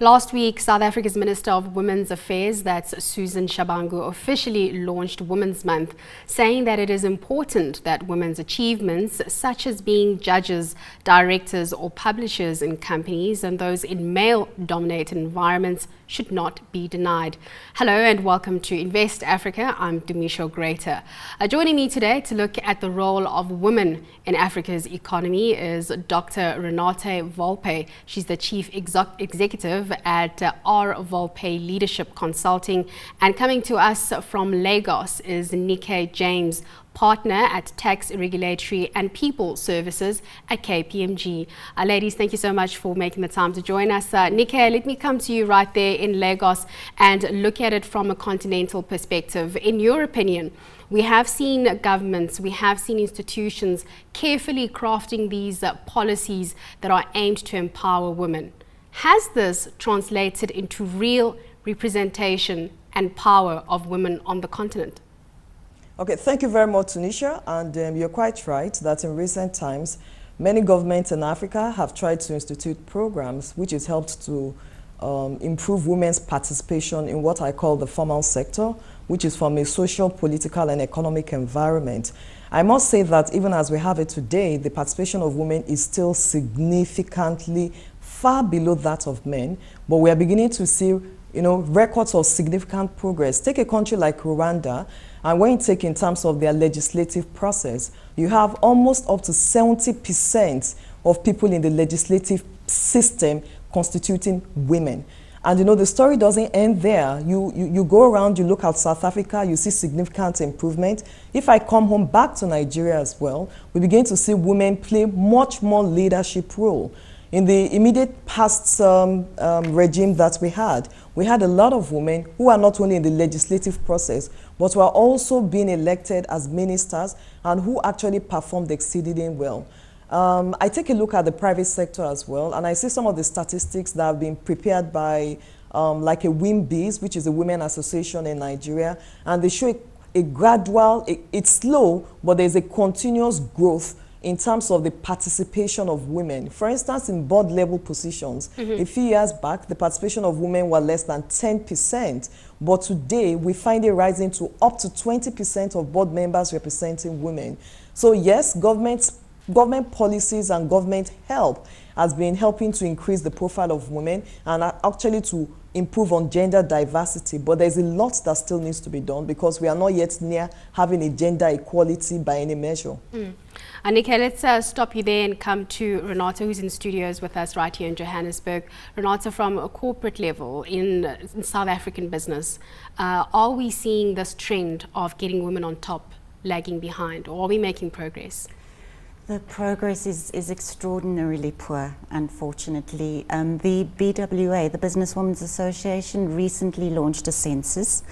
Last week, South Africa's Minister of Women's Affairs, that's Susan Shabangu, officially launched Women's Month, saying that it is important that women's achievements, such as being judges, directors or publishers in companies and those in male-dominated environments, should not be denied. Hello and welcome to Invest Africa. I'm Demisha Greater. Joining me today to look at the role of women in Africa's economy is Dr. Renate Volpe. She's the Chief Executive at Volpe Leadership Consulting. And coming to us from Lagos is Renate James, Partner at Tax, Regulatory and People Services at KPMG. Ladies, thank you so much for making the time to join us. Renate, let me come to you right there in Lagos and look at it from a continental perspective. In your opinion, we have seen governments, we have seen institutions carefully crafting these policies that are aimed to empower women. Has this translated into real representation and power of women on the continent? Okay, thank you very much, Tanisha. And you're quite right that in recent times, many governments in Africa have tried to institute programs which has helped to improve women's participation in what I call the formal sector, which is from a social, political, and economic environment. I must say that even as we have it today, the participation of women is still significantly far below that of men, but we are beginning to see records of significant progress. Take a country like Rwanda, and when you take in terms of their legislative process, you have almost up to 70% of people in the legislative system constituting women. And the story doesn't end there. You go around, you look at South Africa, you see significant improvement. If I come home back to Nigeria as well, we begin to see women play much more leadership role. In the immediate past regime that we had a lot of women who are not only in the legislative process, but were also being elected as ministers and who actually performed exceedingly well. I take a look at the private sector as well, and I see some of the statistics that have been prepared by like a WIMBIS, which is a women association in Nigeria, and they show a gradual, it's slow, but there's a continuous growth in terms of the participation of women. For instance, in board level positions, a few years back, the participation of women were less than 10%, but today we find it rising to up to 20% of board members representing women. So yes, government policies and government help has been helping to increase the profile of women and actually to improve on gender diversity, but there's a lot that still needs to be done because we are not yet near having a gender equality by any measure. Renate, let's stop you there and come to Renate, who's in studios with us right here in Johannesburg. Renate, from a corporate level in South African business, are we seeing this trend of getting women on top lagging behind, or are we making progress? The progress is extraordinarily poor, unfortunately. The BWA, the Business Women's Association, recently launched a census,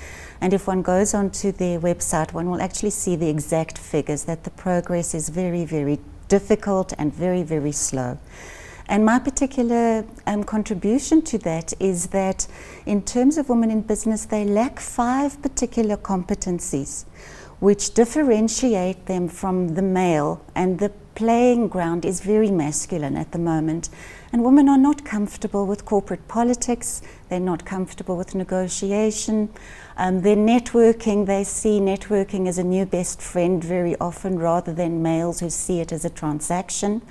and if one goes onto their website, one will actually see the exact figures that the progress is very, very difficult and very, very slow. And my particular contribution to that is that in terms of women in business, they lack 5 particular competencies which differentiate them from the male, and the playing ground is very masculine at the moment. And women are not comfortable with corporate politics, they're not comfortable with negotiation, they're networking, they see networking as a new best friend very often rather than males who see it as a transaction.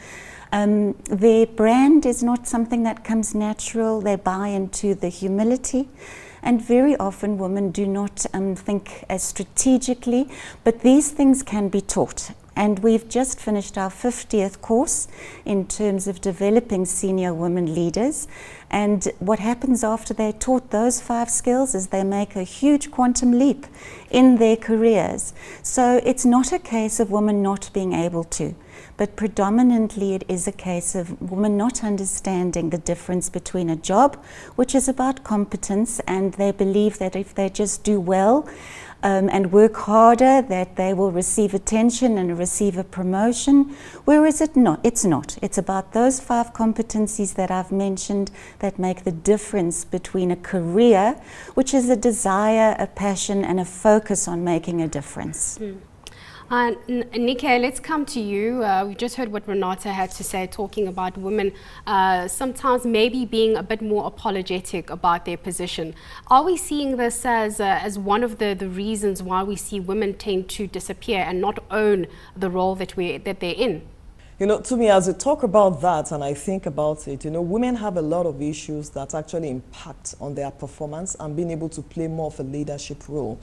Their brand is not something that comes natural, they buy into the humility. And very often women do not think as strategically, but these things can be taught. And we've just finished our 50th course in terms of developing senior women leaders. And what happens after they're taught those 5 skills is they make a huge quantum leap in their careers. So it's not a case of women not being able to, but predominantly it is a case of women not understanding the difference between a job, which is about competence, and they believe that if they just do well and work harder, that they will receive attention and receive a promotion, whereas it's not. It's about those 5 competencies that I've mentioned that make the difference between a career, which is a desire, a passion, and a focus on making a difference. Nike, let's come to you. We just heard what Renate had to say, talking about women sometimes maybe being a bit more apologetic about their position. Are we seeing this as one of the reasons why we see women tend to disappear and not own the role that they're in? You know, to me, as we talk about that and I think about it, you know, women have a lot of issues that actually impact on their performance and being able to play more of a leadership role.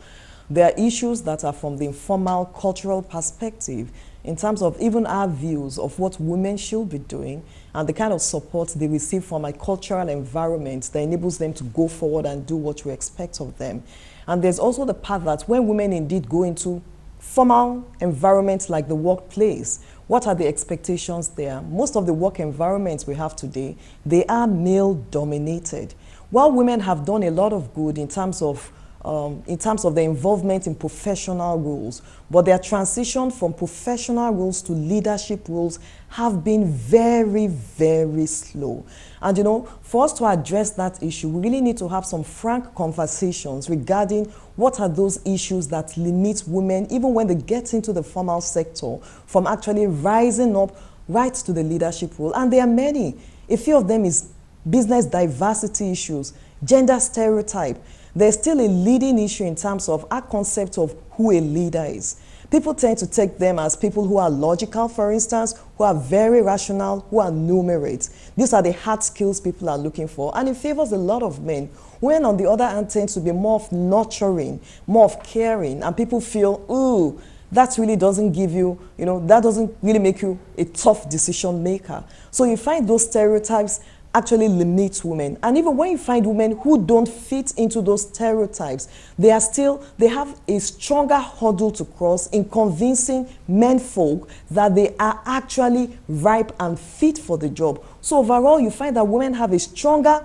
There are issues that are from the informal cultural perspective in terms of even our views of what women should be doing and the kind of support they receive from a cultural environment that enables them to go forward and do what we expect of them. And there's also the part that when women indeed go into formal environments like the workplace, what are the expectations there? Most of the work environments we have today, they are male dominated. While women have done a lot of good in terms of their involvement in professional roles, but their transition from professional roles to leadership roles have been very, very slow. And you know, for us to address that issue, we really need to have some frank conversations regarding what are those issues that limit women, even when they get into the formal sector, from actually rising up right to the leadership role. And there are many. A few of them is business diversity issues, gender stereotype. There's still a leading issue in terms of our concept of who a leader is. People tend to take them as people who are logical, for instance, who are very rational, who are numerate. These are the hard skills people are looking for, and it favors a lot of men. When on the other hand tends to be more of nurturing, more of caring, and people feel, ooh, that really doesn't give you, that doesn't really make you a tough decision maker. So you find those stereotypes actually limit women. And even when you find women who don't fit into those stereotypes, they have a stronger hurdle to cross in convincing men folk that they are actually ripe and fit for the job. So overall, you find that women have a stronger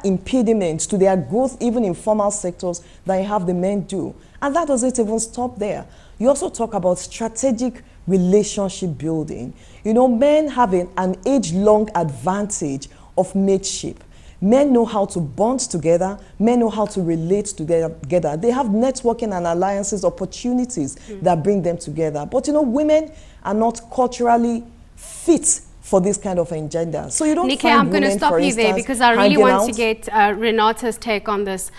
impediment to their growth, even in formal sectors, than you have the men do. And that doesn't even stop there. You also talk about strategic relationship building. You know, men have an age-long advantage of mateship. Men know how to bond together. Men know how to relate together. They have networking and alliances, opportunities that bring them together. But you know, women are not culturally fit for this kind of agenda. So you don't Nike, find I'm going to stop you there because I really want to get Renate's take on this.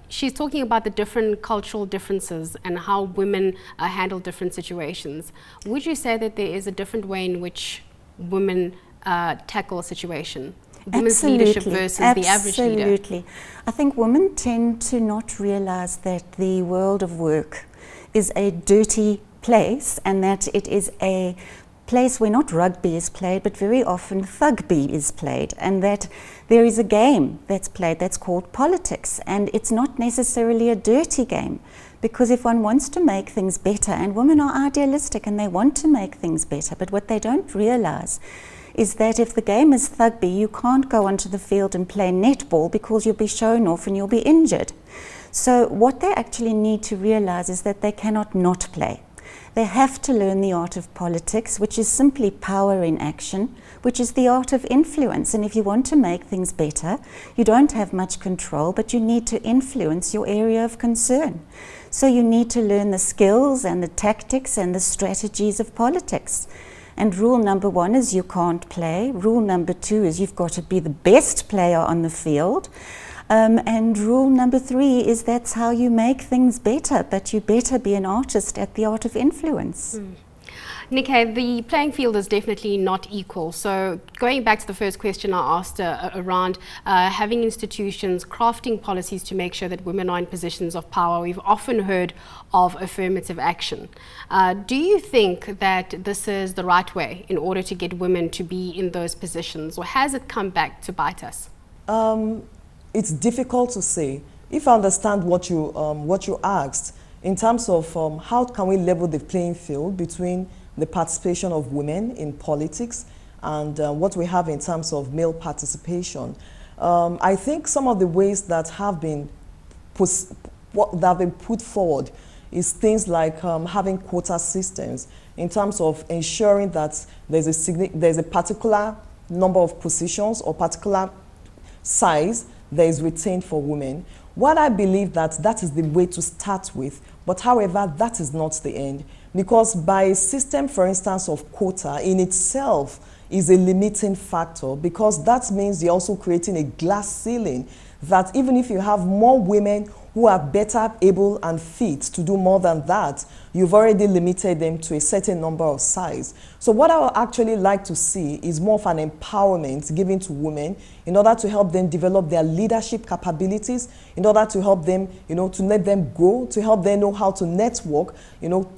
She's talking about the different cultural differences and how women handle different situations. Would you say that there is a different way in which women tackle a situation? Women's leadership versus the average leader? Absolutely. I think women tend to not realize that the world of work is a dirty place and that it is a place where not rugby is played, but very often thugby is played, and that there is a game that's played that's called politics, and it's not necessarily a dirty game, because if one wants to make things better, and women are idealistic and they want to make things better, but what they don't realize is that if the game is thugby, you can't go onto the field and play netball because you'll be shown off and you'll be injured. So what they actually need to realize is that they cannot not play. They have to learn the art of politics, which is simply power in action, which is the art of influence. And if you want to make things better, you don't have much control, but you need to influence your area of concern. So you need to learn the skills and the tactics and the strategies of politics. And rule number 1 is you can't play. Rule number 2 is you've got to be the best player on the field. And rule number 3 is that's how you make things better, but you better be an artist at the art of influence. Nike, the playing field is definitely not equal. So going back to the first question I asked around having institutions crafting policies to make sure that women are in positions of power, we've often heard of affirmative action. Do you think that this is the right way in order to get women to be in those positions, or has it come back to bite us? It's difficult to say. If I understand what you asked, in terms of how can we level the playing field between the participation of women in politics and what we have in terms of male participation, I think some of the ways that have been put forward is things like having quota systems in terms of ensuring that there's a particular number of positions or particular size that is retained for women. While I believe that that is the way to start with, but however, that is not the end. Because by a system, for instance, of quota in itself is a limiting factor, because that means you're also creating a glass ceiling that even if you have more women who are better able and fit to do more than that, you've already limited them to a certain number of size. So what I would actually like to see is more of an empowerment given to women in order to help them develop their leadership capabilities, in order to help them, to let them grow, to help them know how to network.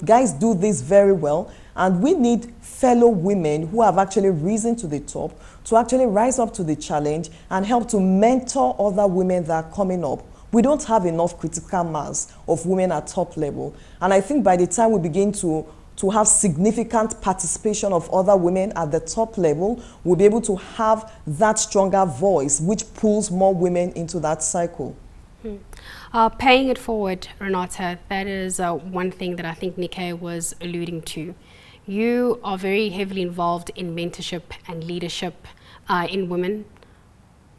Guys do this very well, and we need fellow women who have actually risen to the top to actually rise up to the challenge and help to mentor other women that are coming up. We don't have enough critical mass of women at top level. And I think by the time we begin to have significant participation of other women at the top level, we'll be able to have that stronger voice which pulls more women into that cycle. Paying it forward, Renate, that is one thing that I think Nike was alluding to. You are very heavily involved in mentorship and leadership in women.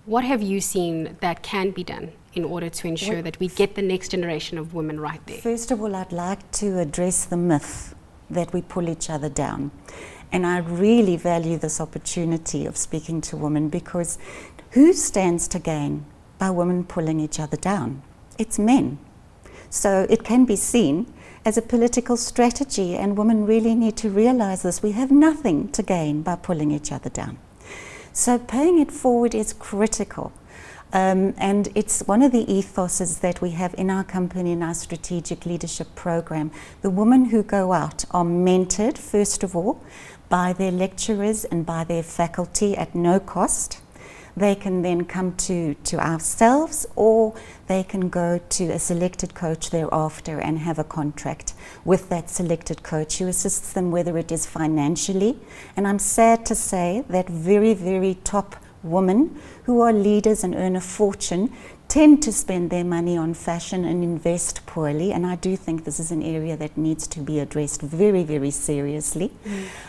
What have you seen that can be done in order to ensure that we get the next generation of women right there? First of all, I'd like to address the myth that we pull each other down. And I really value this opportunity of speaking to women, because who stands to gain by women pulling each other down? It's men. So it can be seen as a political strategy, and women really need to realize this. We have nothing to gain by pulling each other down. So paying it forward is critical. And it's one of the ethoses that we have in our company, in our strategic leadership program. The women who go out are mentored, first of all, by their lecturers and by their faculty at no cost. They can then come to ourselves, or they can go to a selected coach thereafter and have a contract with that selected coach who assists them, whether it is financially. And I'm sad to say that very, very top women who are leaders and earn a fortune tend to spend their money on fashion and invest poorly, and I do think this is an area that needs to be addressed very, very seriously.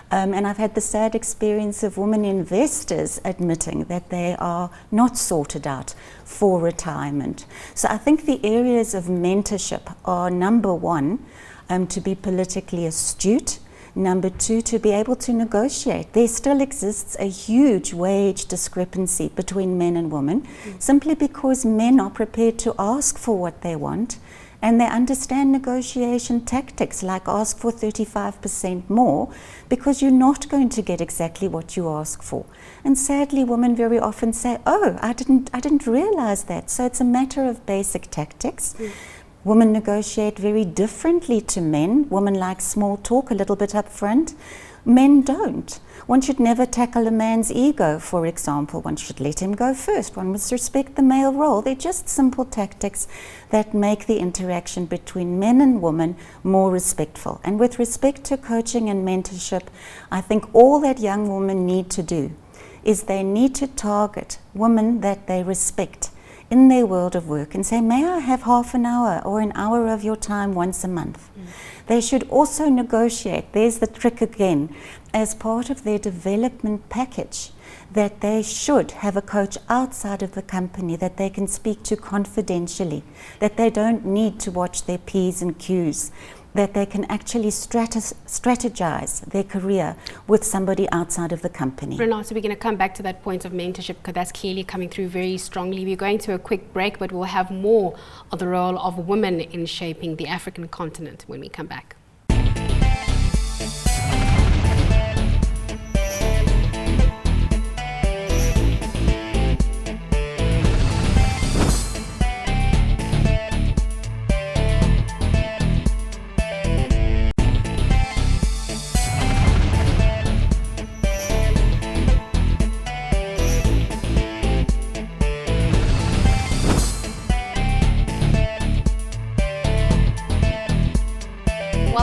And I've had the sad experience of women investors admitting that they are not sorted out for retirement. So I think the areas of mentorship are, number one, to be politically astute. Number two, to be able to negotiate. There still exists a huge wage discrepancy between men and women, simply because men are prepared to ask for what they want, and they understand negotiation tactics, like ask for 35% more, because you're not going to get exactly what you ask for. And sadly, women very often say, oh, I didn't realize that. So it's a matter of basic tactics. Women negotiate very differently to men. Women like small talk a little bit up front. Men don't. One should never tackle a man's ego, for example. One should let him go first. One must respect the male role. They're just simple tactics that make the interaction between men and women more respectful. And with respect to coaching and mentorship, I think all that young women need to do is they need to target women that they respect in their world of work and say, may I have half an hour or an hour of your time once a month? They should also negotiate, there's the trick again, as part of their development package, that they should have a coach outside of the company that they can speak to confidentially, that they don't need to watch their P's and Q's, that they can actually strategize their career with somebody outside of the company. Renate, we're going to come back to that point of mentorship, because that's clearly coming through very strongly. We're going to a quick break, but we'll have more of the role of women in shaping the African continent when we come back.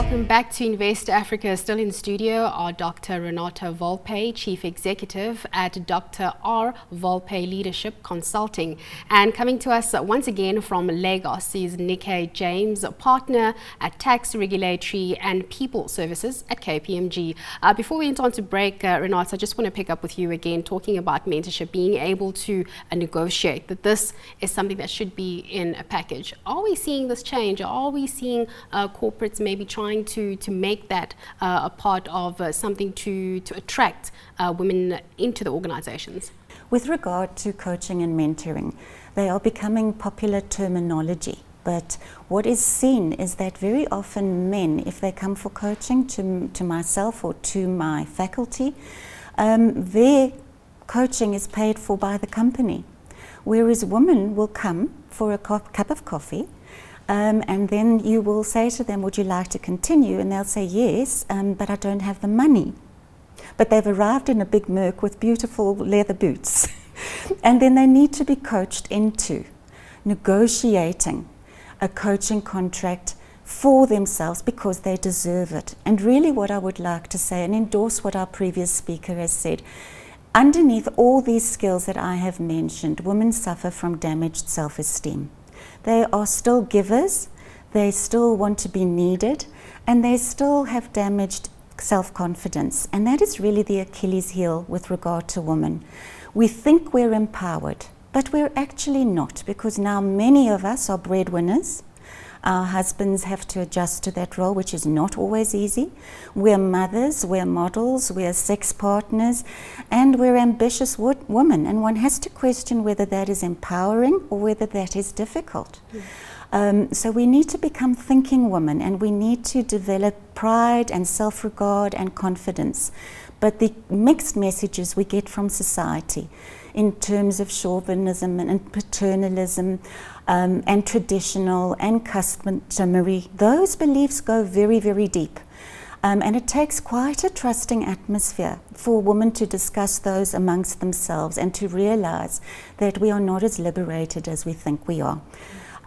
Welcome back to Invest Africa. Still in studio are Dr. Renate Volpe, Chief Executive at Dr. R. Volpe Leadership Consulting. And coming to us once again from Lagos is Renate James, Partner at Tax, Regulatory and People Services at KPMG. Before we went on to break, Renate, I just want to pick up with you again, talking about mentorship, being able to negotiate, that this is something that should be in a package. Are we seeing this change? Are we seeing corporates maybe trying to make that a part of something to attract women into the organizations? With regard to coaching and mentoring, they are becoming popular terminology. But what is seen is that very often men, if they come for coaching to myself or to my faculty, their coaching is paid for by the company. Whereas women will come for a cup of coffee, and then you will say to them, would you like to continue? And they'll say yes, but I don't have the money. But they've arrived in a big Merc with beautiful leather boots. And then they need to be coached into negotiating a coaching contract for themselves because they deserve it. And really what I would like to say, and endorse what our previous speaker has said, underneath all these skills that I have mentioned, women suffer from damaged self-esteem. They are still givers, they still want to be needed, and they still have damaged self-confidence. And that is really the Achilles heel with regard to women. We think we're empowered, but we're actually not, because now many of us are breadwinners. Our husbands have to adjust to that role, which is not always easy. We're mothers, we're models, we're sex partners, and we're ambitious women. And one has to question whether that is empowering or whether that is difficult. So we need to become thinking women, and we need to develop pride and self-regard and confidence. But the mixed messages we get from society in terms of chauvinism and paternalism and traditional and customary, those beliefs go very, very deep. And it takes quite a trusting atmosphere for women to discuss those amongst themselves and to realize that we are not as liberated as we think we are.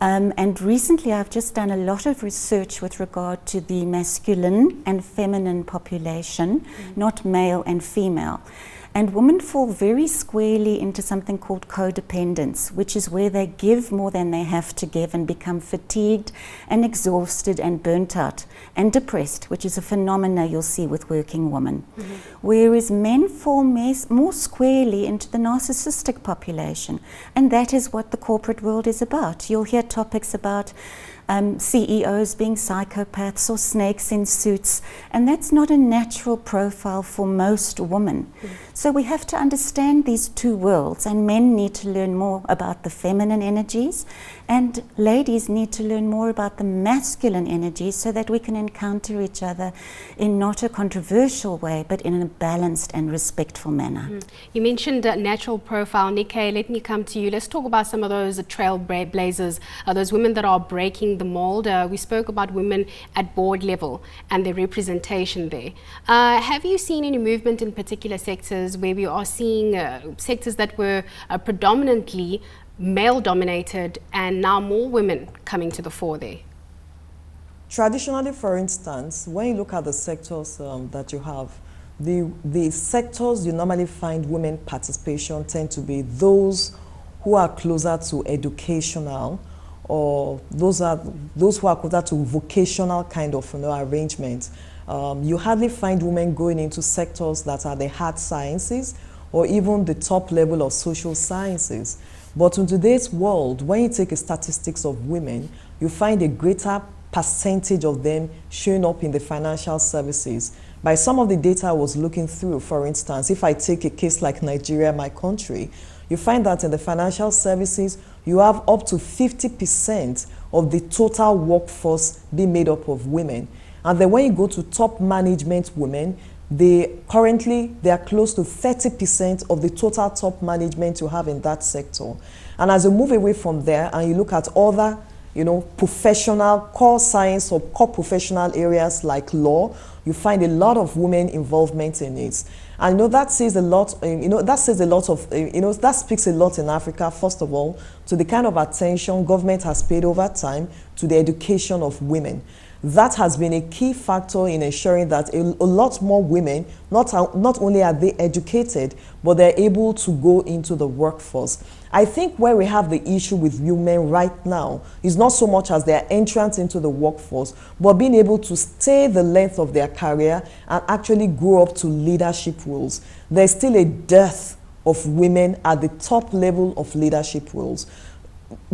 And recently I've just done a lot of research with regard to the masculine and feminine population, not male and female. And women fall very squarely into something called codependence, which is where they give more than they have to give and become fatigued and exhausted and burnt out and depressed, which is a phenomena you'll see with working women. Whereas men fall more squarely into the narcissistic population. And that is what the corporate world is about. You'll hear topics about CEOs being psychopaths or snakes in suits, and that's not a natural profile for most women. So we have to understand these two worlds, and men need to learn more about the feminine energies, and ladies need to learn more about the masculine energies so that we can encounter each other in not a controversial way, but in a balanced and respectful manner. You mentioned natural profile. Nikkei, let me come to you. Let's talk about some of those trailblazers, those women that are breaking the mold. We spoke about women at board level and their representation there. Have you seen any movement in particular sectors where we are seeing sectors that were predominantly male dominated and now more women coming to the fore there? Traditionally, for instance, when you look at the sectors that you have, the sectors you normally find women participation tend to be those who are closer to educational, or those who are closer to vocational kind of arrangements. You hardly find women going into sectors that are the hard sciences or even the top level of social sciences. But in today's world, when you take a statistics of women, you find a greater percentage of them showing up in the financial services. By some of the data I was looking through, for instance, if I take a case like Nigeria, my country, you find that in the financial services, you have up to 50% of the total workforce being made up of women. And then when you go to top management women, they are close to 30% of the total top management you have in that sector. And as you move away from there and you look at other, professional core science or core professional areas like law, you find a lot of women involvement in it. And that says a lot, that speaks a lot in Africa, first of all, to the kind of attention government has paid over time to the education of women. that has been a key factor in ensuring that a lot more women, not only are they educated, but they're able to go into the workforce. I think where we have the issue with women right now is not so much as their entrance into the workforce, but being able to stay the length of their career and actually grow up to leadership roles. There's still a dearth of women at the top level of leadership roles.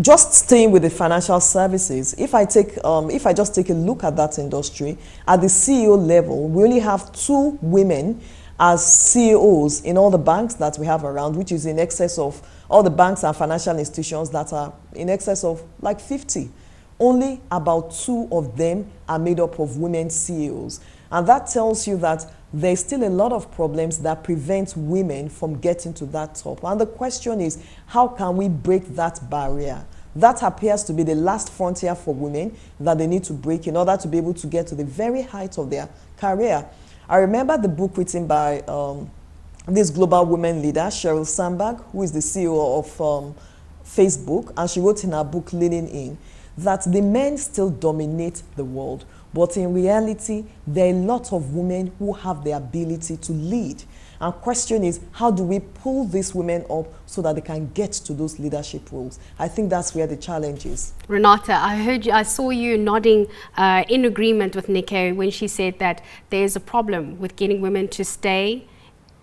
Just staying with the financial services, if I just take a look at that industry, at the CEO level, we only have 2 women as CEOs in all the banks that we have around, which is in excess of all the banks and financial institutions that are in excess of like 50. Only about 2 of them are made up of women CEOs. And that tells you that there's still a lot of problems that prevent women from getting to that top. And the question is, how can we break that barrier? That appears to be the last frontier for women that they need to break in order to be able to get to the very height of their career. I remember the book written by this global women leader, Sheryl Sandberg, who is the CEO of Facebook, and she wrote in her book, Leaning In, that the men still dominate the world, but in reality, there are a lot of women who have the ability to lead. And question is, how do we pull these women up so that they can get to those leadership roles? I think that's where the challenge is. Renate, I saw you nodding in agreement with Nike when she said that there's a problem with getting women to stay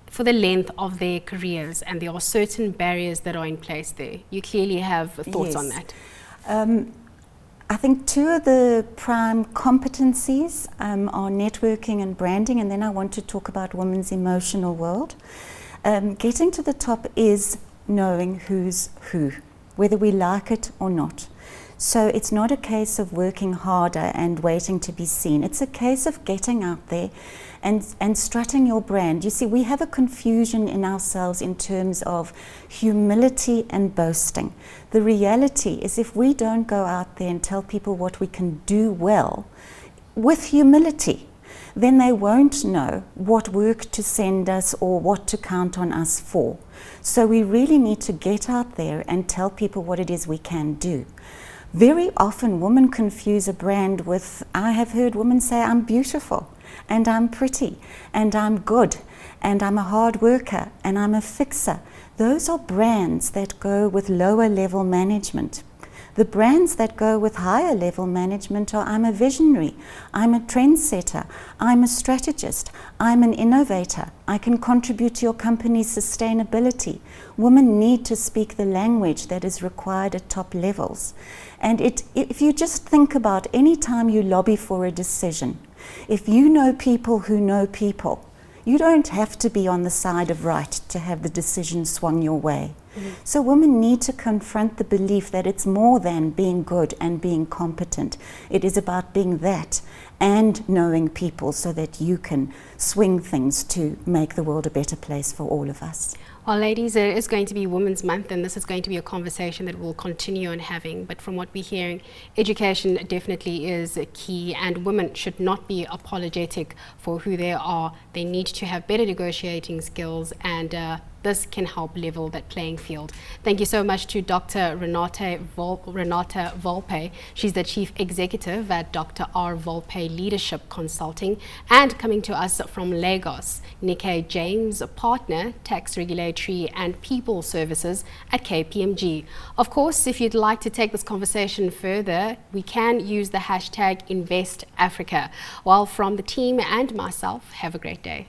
for the length of their careers, and there are certain barriers that are in place there. You clearly have thoughts on that. I think 2 of the prime competencies are networking and branding, and then I want to talk about women's emotional world. Getting to the top is knowing who's who, whether we like it or not. So it's not a case of working harder and waiting to be seen. It's a case of getting out there and strutting your brand. You see, we have a confusion in ourselves in terms of humility and boasting. The reality is, if we don't go out there and tell people what we can do well with humility, then they won't know what work to send us or what to count on us for. So we really need to get out there and tell people what it is we can do. Very often women confuse a brand with, I have heard women say, I'm beautiful, and I'm pretty, and I'm good, and I'm a hard worker, and I'm a fixer. Those are brands that go with lower level management. The brands that go with higher level management are, I'm a visionary, I'm a trendsetter, I'm a strategist, I'm an innovator, I can contribute to your company's sustainability. Women need to speak the language that is required at top levels. And if you just think about any time you lobby for a decision, if you know people who know people, you don't have to be on the side of right to have the decision swung your way. So women need to confront the belief that it's more than being good and being competent. It is about being that and knowing people so that you can swing things to make the world a better place for all of us. Well, ladies, it is going to be Women's Month, and this is going to be a conversation that we'll continue on having. But from what we're hearing, education definitely is key, and women should not be apologetic for who they are. They need to have better negotiating skills, and this can help level that playing field. Thank you so much to Dr. Renate Volpe. She's the Chief Executive at Dr. R. Volpe Leadership Consulting, and coming to us from Lagos, Nike James, Partner, Tax Regulatory and People Services at KPMG. Of course, if you'd like to take this conversation further, we can use the hashtag InvestAfrica. Well, from the team and myself, have a great day.